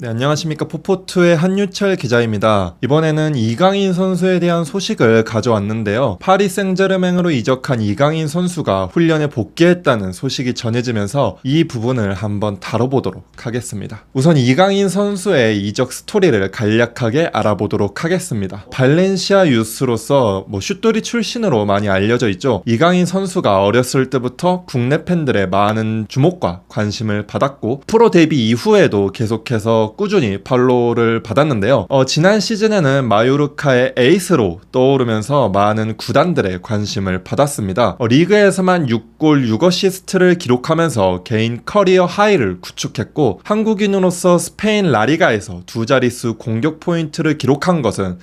네, 안녕하십니까. 포포투의 한유철 기자입니다. 이번에는 이강인 선수에 대한 소식을 가져왔는데요. 파리 생제르맹으로 이적한 이강인 선수가 훈련에 복귀했다는 소식이 전해지면서 이 부분을 한번 다뤄보도록 하겠습니다. 우선 이강인 선수의 이적 스토리를 간략하게 알아보도록 하겠습니다. 발렌시아 유스로서 슛돌이 출신으로 많이 알려져 있죠. 이강인 선수가 어렸을 때부터 국내 팬들의 많은 주목과 관심을 받았고 프로 데뷔 이후에도 계속해서 꾸준히 팔로우를 받았는데요. 지난 시즌에는 마요르카의 에이스로 떠오르면서 많은 구단들의 관심을 받았습니다. 리그에서만 6골 6어시스트를 기록하면서 개인 커리어 하이를 구축했고 한국인으로서 스페인 라리가에서 두 자릿수 공격 포인트를 기록한 것은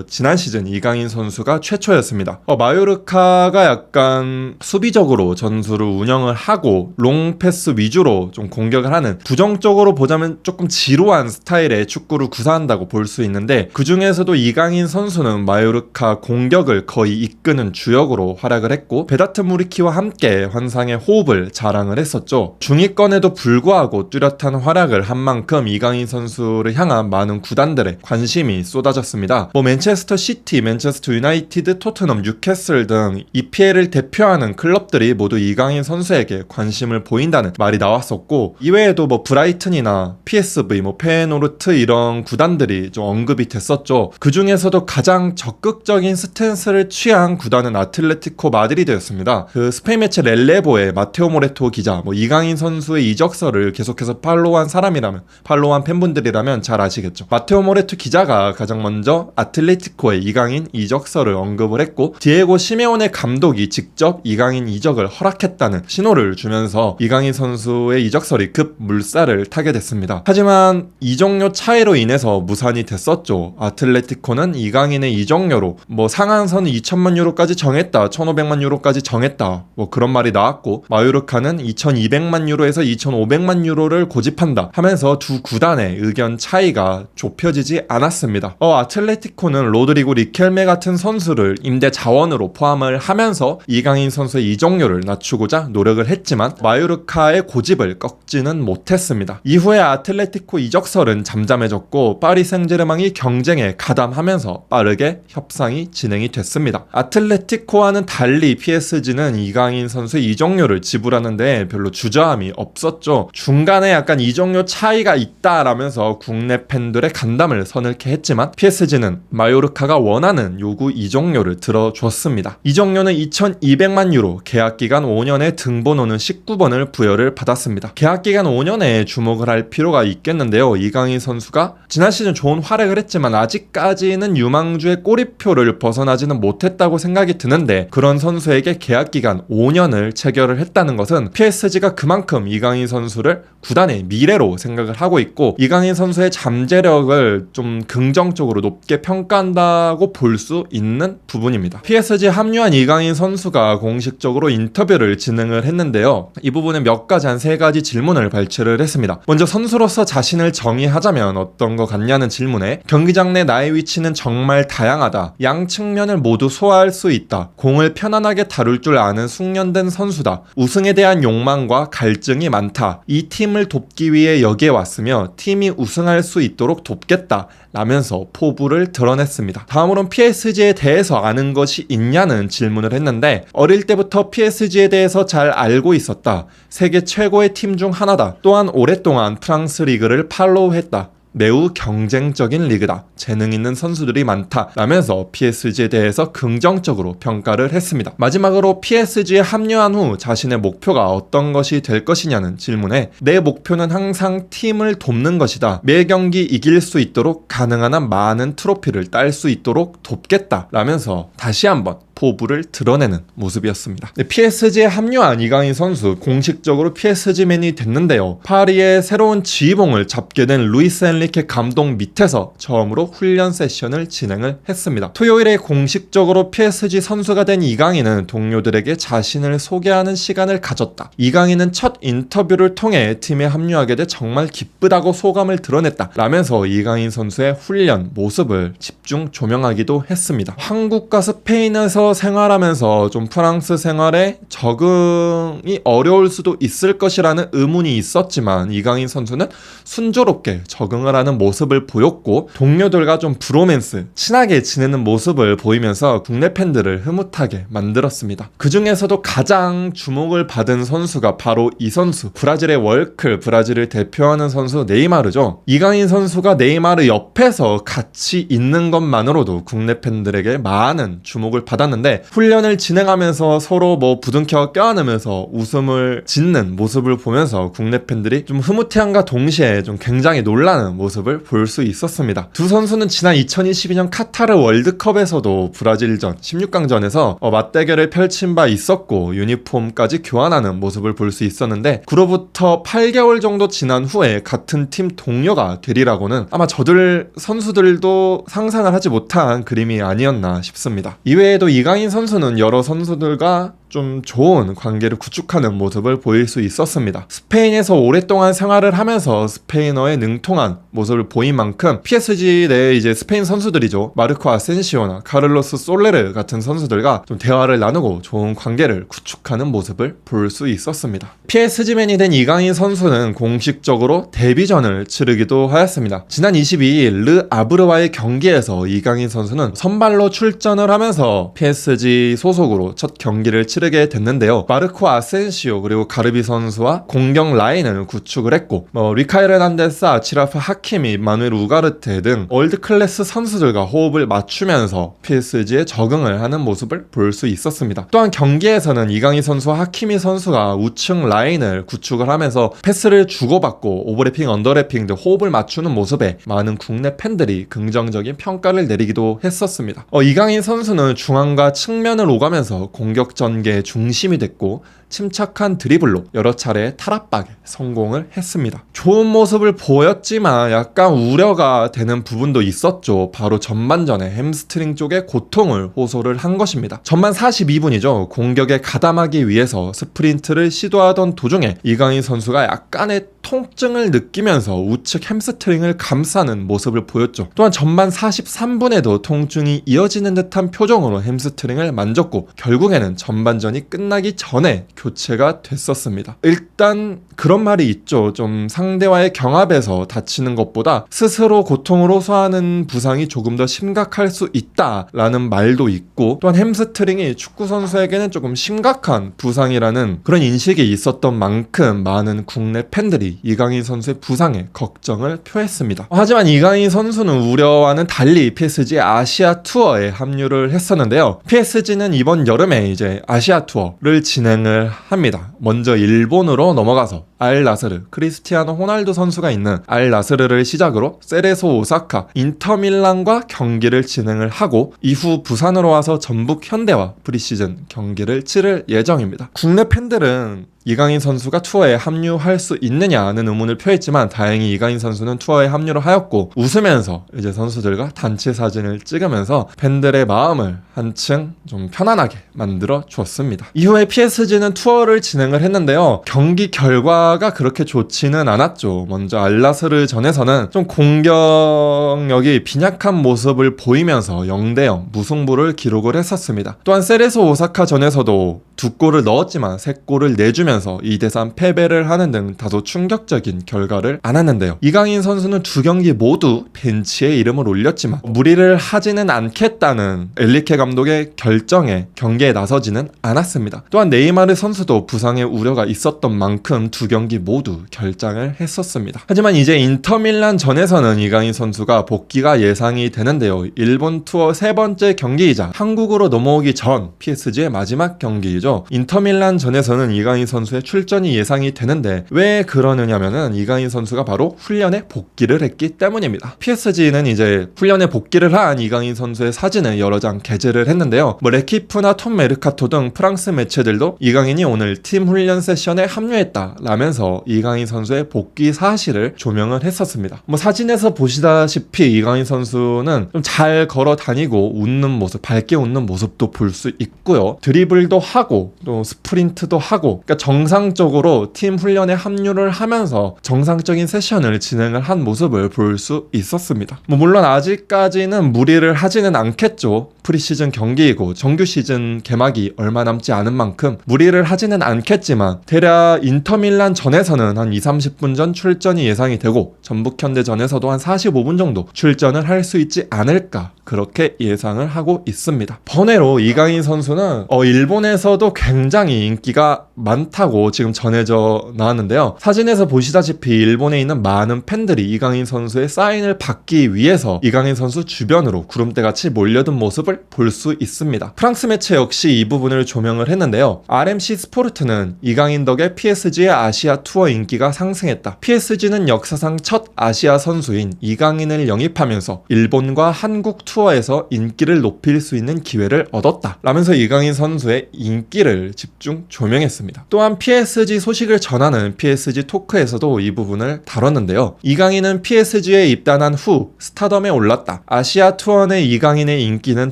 지난 시즌 이강인 선수가 최초였습니다. 마요르카가 약간 수비적으로 전술을 운영을 하고 롱패스 위주로 좀 공격을 하는, 부정적으로 보자면 조금 지루한 스타일의 축구를 구사한다고 볼 수 있는데, 그 중에서도 이강인 선수는 마요르카 공격을 거의 이끄는 주역으로 활약을 했고 베다트 무리키와 함께 환상의 호흡을 자랑을 했었죠. 중위권에도 불구하고 뚜렷한 활약을 한 만큼 이강인 선수를 향한 많은 구단들의 관심이 쏟아졌습니다. 맨체스터 시티, 맨체스터 유나이티드, 토트넘, 뉴캐슬 등 EPL을 대표하는 클럽들이 모두 이강인 선수에게 관심을 보인다는 말이 나왔었고, 이외에도 브라이튼이나 PSV, 페노르트 이런 구단들이 좀 언급이 됐었죠. 그 중에서도 가장 적극적인 스탠스를 취한 구단은 아틀레티코 마드리드였습니다. 그 스페인 매체 렐레보의 마테오 모레토 기자, 이강인 선수의 이적설을 계속해서 팔로우한 팬분들이라면 잘 아시겠죠. 마테오 모레토 기자가 가장 먼저 아틀레티코의 이강인 이적설을 언급을 했고, 디에고 시메오네 감독이 직접 이강인 이적을 허락했다는 신호를 주면서 이강인 선수의 이적설이 급 물살을 타게 됐습니다. 하지만 이적료 차이로 인해서 무산이 됐었죠. 아틀레티코는 이강인의 이적료로 상한선은 2천만 유로까지 정했다, 1,500만 유로까지 정했다, 그런 말이 나왔고, 마요르카는 2,200만 유로에서 2,500만 유로를 고집한다 하면서 두 구단의 의견 차이가 좁혀지지 않았습니다. 아틀레티코는 로드리고 리켈메 같은 선수를 임대 자원으로 포함을 하면서 이강인 선수의 이적료를 낮추고자 노력을 했지만 마요르카의 고집을 꺾지는 못했습니다. 이후에 아틀레티코 이적설은 잠잠해졌고 파리 생제르맹이 경쟁에 가담하면서 빠르게 협상이 진행이 됐습니다. 아틀레티코와는 달리 PSG는 이강인 선수의 이적료를 지불하는데 별로 주저함이 없었죠. 중간에 약간 이적료 차이가 있다라면서 국내 팬들의 간담을 서늘케 했지만 PSG는 마요르카가 원하는 요구 이적료를 들어줬습니다. 이적료는 2,200만 유로, 계약기간 5년에 등번호는 19번을 부여를 받았습니다. 계약기간 5년에 주목을 할 필요가 있겠는데요. 이강인 선수가 지난 시즌 좋은 활약을 했지만 아직까지는 유망주의 꼬리표를 벗어나지는 못했다고 생각이 드는데, 그런 선수에게 계약기간 5년을 체결을 했다는 것은 PSG가 그만큼 이강인 선수를 구단의 미래로 생각을 하고 있고 이강인 선수의 잠재력을 좀 긍정적으로 높게 평가한다고 볼 수 있는 부분입니다. PSG에 합류한 이강인 선수가 공식적으로 인터뷰를 진행을 했는데요. 이 부분에 몇 가지, 한 3가지 질문을 발췌를 했습니다. 먼저 선수로서 자신을 정의하자면 어떤 것 같냐는 질문에, 경기장 내 나의 위치는 정말 다양하다. 양 측면을 모두 소화할 수 있다. 공을 편안하게 다룰 줄 아는 숙련된 선수다. 우승에 대한 욕망과 갈증이 많다. 이 팀을 돕기 위해 여기에 왔으며 팀이 우승할 수 있도록 돕겠다 라면서 포부를 드러냈습니다. 다음으로는 PSG에 대해서 아는 것이 있냐는 질문을 했는데, 어릴 때부터 PSG에 대해서 잘 알고 있었다. 세계 최고의 팀 중 하나다. 또한 오랫동안 프랑스 리그를 팔로우했다. 매우 경쟁적인 리그다. 재능 있는 선수들이 많다 라면서 PSG에 대해서 긍정적으로 평가를 했습니다. 마지막으로 PSG에 합류한 후 자신의 목표가 어떤 것이 될 것이냐는 질문에, 내 목표는 항상 팀을 돕는 것이다. 매 경기 이길 수 있도록 가능한 한 많은 트로피를 딸 수 있도록 돕겠다 라면서 다시 한번 포부를 드러내는 모습이었습니다. PSG에 합류한 이강인 선수, 공식적으로 PSG맨이 됐는데요. 파리의 새로운 지휘봉을 잡게 된 루이스 엔리케 감독 밑에서 처음으로 훈련 세션을 진행을 했습니다. 토요일에 공식적으로 PSG 선수가 된 이강인은 동료들에게 자신을 소개하는 시간을 가졌다. 이강인은 첫 인터뷰를 통해 팀에 합류하게 돼 정말 기쁘다고 소감을 드러냈다 라면서 이강인 선수의 훈련 모습을 집중 조명하기도 했습니다. 한국과 스페인에서 생활하면서 좀 프랑스 생활에 적응이 어려울 수도 있을 것이라는 의문이 있었지만 이강인 선수는 순조롭게 적응을 적응을 하는 모습을 보였고 동료들과 좀 브로맨스, 친하게 지내는 모습을 보이면서 국내 팬들을 흐뭇하게 만들었습니다. 그 중에서도 가장 주목을 받은 선수가 바로 이 선수, 브라질의 월클, 브라질을 대표하는 선수 네이마르죠. 이강인 선수가 네이마르 옆에서 같이 있는 것만으로도 국내 팬들에게 많은 주목을 받았는데 훈련을 진행하면서 서로 뭐 부둥켜 껴안으면서 웃음을 짓는 모습을 보면서 국내 팬들이 좀 흐뭇해함과 동시에 좀 굉장히 놀라는 모습을 볼 수 있었습니다. 두 선수는 지난 2022년 카타르 월드컵에서도 브라질전 16강전에서 맞대결을 펼친 바 있었고 유니폼까지 교환하는 모습을 볼 수 있었는데 그로부터 8개월 정도 지난 후에 같은 팀 동료가 되리라고는 아마 저들 선수들도 상상을 하지 못한 그림이 아니었나 싶습니다. 이외에도 이강인 선수는 여러 선수들과 좀 좋은 관계를 구축하는 모습을 보일 수 있었습니다. 스페인에서 오랫동안 생활을 하면서 스페인어에 능통한 모습을 보인 만큼 PSG 내 이제 스페인 선수들이죠. 마르코 아센시오나 카를로스 솔레르 같은 선수들과 좀 대화를 나누고 좋은 관계를 구축하는 모습을 볼 수 있었습니다. PSG맨이 된 이강인 선수는 공식적으로 데뷔전을 치르기도 하였습니다. 지난 22일 르 아브르와의 경기에서 이강인 선수는 선발로 출전을 하면서 PSG 소속으로 첫 경기를 치르게 됐는데요. 마르코 아센시오 그리고 가르비 선수와 공격 라인을 구축을 했고 리카엘 헤난데스, 아치라프 하키미, 마누엘 우가르테 등 월드 클래스 선수들과 호흡을 맞추면서 PSG에 적응을 하는 모습을 볼 수 있었습니다. 또한 경기에서는 이강인 선수와 하키미 선수가 우측 라인을 구축을 하면서 패스를 주고받고 오버래핑, 언더래핑 등 호흡을 맞추는 모습에 많은 국내 팬들이 긍정적인 평가를 내리기도 했었습니다. 이강인 선수는 중앙과 측면을 오가면서 공격 전개의 중심이 됐고 침착한 드리블로 여러 차례 탈압박에 성공을 했습니다. 좋은 모습을 보였지만 약간 우려가 되는 부분도 있었죠. 바로 전반전에 햄스트링 쪽에 고통을 호소를 한 것입니다. 전반 42분이죠. 공격에 가담하기 위해서 스프린트를 시도하던 도중에 이강인 선수가 약간의 통증을 느끼면서 우측 햄스트링을 감싸는 모습을 보였죠. 또한 전반 43분에도 통증이 이어지는 듯한 표정으로 햄스트링을 만졌고 결국에는 전반전이 끝나기 전에 교체가 됐었습니다. 일단 그런 말이 있죠. 좀 상대와의 경합에서 다치는 것보다 스스로 고통을 호소하는 부상이 조금 더 심각할 수 있다라는 말도 있고 또한 햄스트링이 축구 선수에게는 조금 심각한 부상이라는 그런 인식이 있었던 만큼 많은 국내 팬들이 이강인 선수의 부상에 걱정을 표했습니다. 하지만 이강인 선수는 우려와는 달리 PSG 아시아 투어에 합류를 했었는데요. PSG는 이번 여름에 이제 아시아 투어를 진행을 합니다. 먼저 일본으로 넘어가서 알나스르, 크리스티아노 호날두 선수가 있는 알나스르를 시작으로 세레소 오사카, 인터밀란과 경기를 진행을 하고 이후 부산으로 와서 전북 현대와 프리시즌 경기를 치를 예정입니다. 국내 팬들은 이강인 선수가 투어에 합류할 수 있느냐는 의문을 표했지만 다행히 이강인 선수는 투어에 합류를 하였고 웃으면서 이제 선수들과 단체 사진을 찍으면서 팬들의 마음을 한층 좀 편안하게 만들어 주었습니다. 이후에 PSG는 투어를 진행을 했는데요. 경기 결과가 그렇게 좋지는 않았죠. 먼저 알나스르 전에서는 좀 공격력이 빈약한 모습을 보이면서 0대0 무승부를 기록을 했었습니다. 또한 세레소 오사카 전에서도 2골을 넣었지만 3골을 내주면서 2대3 패배를 하는 등 다소 충격적인 결과를 안았는데요. 이강인 선수는 2경기 모두 벤치에 이름을 올렸지만 무리를 하지는 않겠다는 엘리케 감독의 결정에 경기에 나서지는 않았습니다. 또한 네이마르 선수도 부상의 우려가 있었던 만큼 2경기 모두 결장을 했었습니다. 하지만 이제 인터밀란 전에서는 이강인 선수가 복귀가 예상이 되는데요. 일본 투어 3번째 경기이자 한국으로 넘어오기 전 PSG의 마지막 경기이죠. 인터밀란 전에서는 이강인 선수의 출전이 예상이 되는데 왜 그러느냐면은 이강인 선수가 바로 훈련에 복귀를 했기 때문입니다. PSG는 이제 훈련에 복귀를 한 이강인 선수의 사진을 여러 장 게재를 했는데요. 레키프나 톰 메르카토 등 프랑스 매체들도 이강인이 오늘 팀 훈련 세션에 합류했다라면서 이강인 선수의 복귀 사실을 조명을 했었습니다. 사진에서 보시다시피 이강인 선수는 좀 잘 걸어 다니고 웃는 모습, 밝게 웃는 모습도 볼 수 있고요. 드리블도 하고 하고 또 스프린트도 하고, 그러니까 정상적으로 팀 훈련에 합류를 하면서 정상적인 세션을 진행을 한 모습을 볼 수 있었습니다. 물론 아직까지는 무리를 하지는 않겠죠. 프리시즌 경기이고 정규 시즌 개막이 얼마 남지 않은 만큼 무리를 하지는 않겠지만, 대략 인터밀란 전에서는 한 20-30분 전 출전이 예상이 되고 전북현대전에서도 한 45분 정도 출전을 할 수 있지 않을까, 그렇게 예상을 하고 있습니다. 번외로 이강인 선수는 일본에서도 굉장히 인기가 많다고 지금 전해져 나왔는데요. 사진에서 보시다시피 일본에 있는 많은 팬들이 이강인 선수의 사인을 받기 위해서 이강인 선수 주변으로 구름대같이 몰려든 모습을 볼 수 있습니다. 프랑스 매체 역시 이 부분을 조명을 했는데요. RMC 스포르트는 이강인 덕에 PSG의 아시아 투어 인기가 상승했다. PSG는 역사상 첫 아시아 선수인 이강인을 영입하면서 일본과 한국 투어에서 인기를 높일 수 있는 기회를 얻었다 라면서 이강인 선수의 인기를 집중 조명했습니다. 또한 PSG 소식을 전하는 PSG 토크에서도 이 부분을 다뤘는데요. 이강인은 PSG에 입단한 후 스타덤에 올랐다. 아시아 투어 내 이강인의 인기는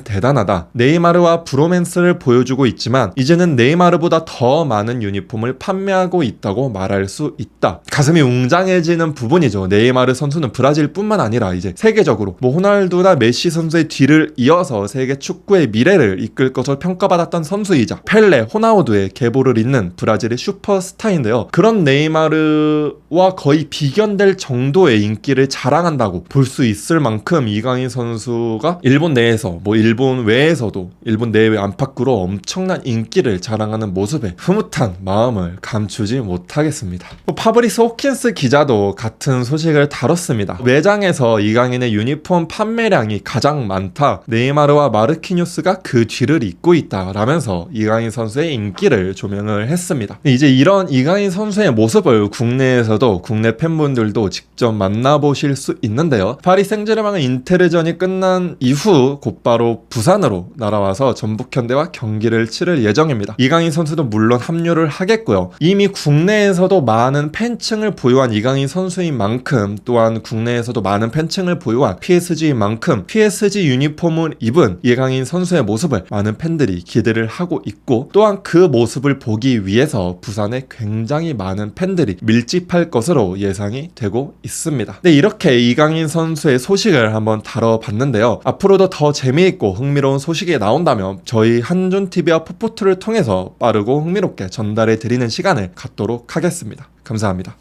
대단하다. 네이마르와 브로맨스를 보여주고 있지만 이제는 네이마르보다 더 많은 유니폼을 판매하고 있다고 말할 수 있다. 가슴이 웅장해지는 부분이죠. 네이마르 선수는 브라질뿐만 아니라 이제 세계적으로 호날두나 메시 선수의 뒤를 이어서 세계 축구의 미래를 이끌 것으로 평가받았던 선수이자 펠레, 호나우두의 계보를 잇는 브라질의 슈퍼스타인데요. 그런 네이마르와 거의 비견될 정도의 인기를 자랑한다고 볼 수 있을 만큼 이강인 선수가 일본 내에서 일본 외에서도 일본 내외 안팎으로 엄청난 인기를 자랑하는 모습에 흐뭇한 마음을 감추지 못하겠습니다. 파브리스 호킨스 기자도 같은 소식을 다뤘습니다. 매장에서 이강인의 유니폼 판매량이 가장 많다. 네이마르와 마르키뉴스가 그 뒤를 잇고 있다 라면서 이강인 선수의 인기를 조명을 했습니다. 이제 이런 이강인 선수의 모습을 국내에서도 국내 팬분들도 직접 만나보실 수 있는데요. 파리 생제르맹 인테르전이 끝난 이후 곧바로 부산으로 날아와서 전북현대와 경기를 치를 예정입니다. 이강인 선수도 물론 합류를 하겠고요. 이미 국내에서도 많은 팬층을 보유한 이강인 선수인 만큼, 또한 국내에서도 많은 팬층을 보유한 PSG인 만큼 PSG 유니폼을 입은 이강인 선수의 모습을 많은 팬들이 기대를 하고 있고, 또한 그 모습을 보기 위해서 부산에 굉장히 많은 팬들이 밀집할 것으로 예상이 되고 있습니다. 네, 이렇게 이강인 선수의 소식을 한번 다뤄봤는데요. 앞으로도 더 재미있고 흥미로운 소식이 나온다면 저희 한준TV와 포포트를 통해서 빠르고 흥미롭게 전달해 드리는 시간을 갖도록 하겠습니다. 감사합니다.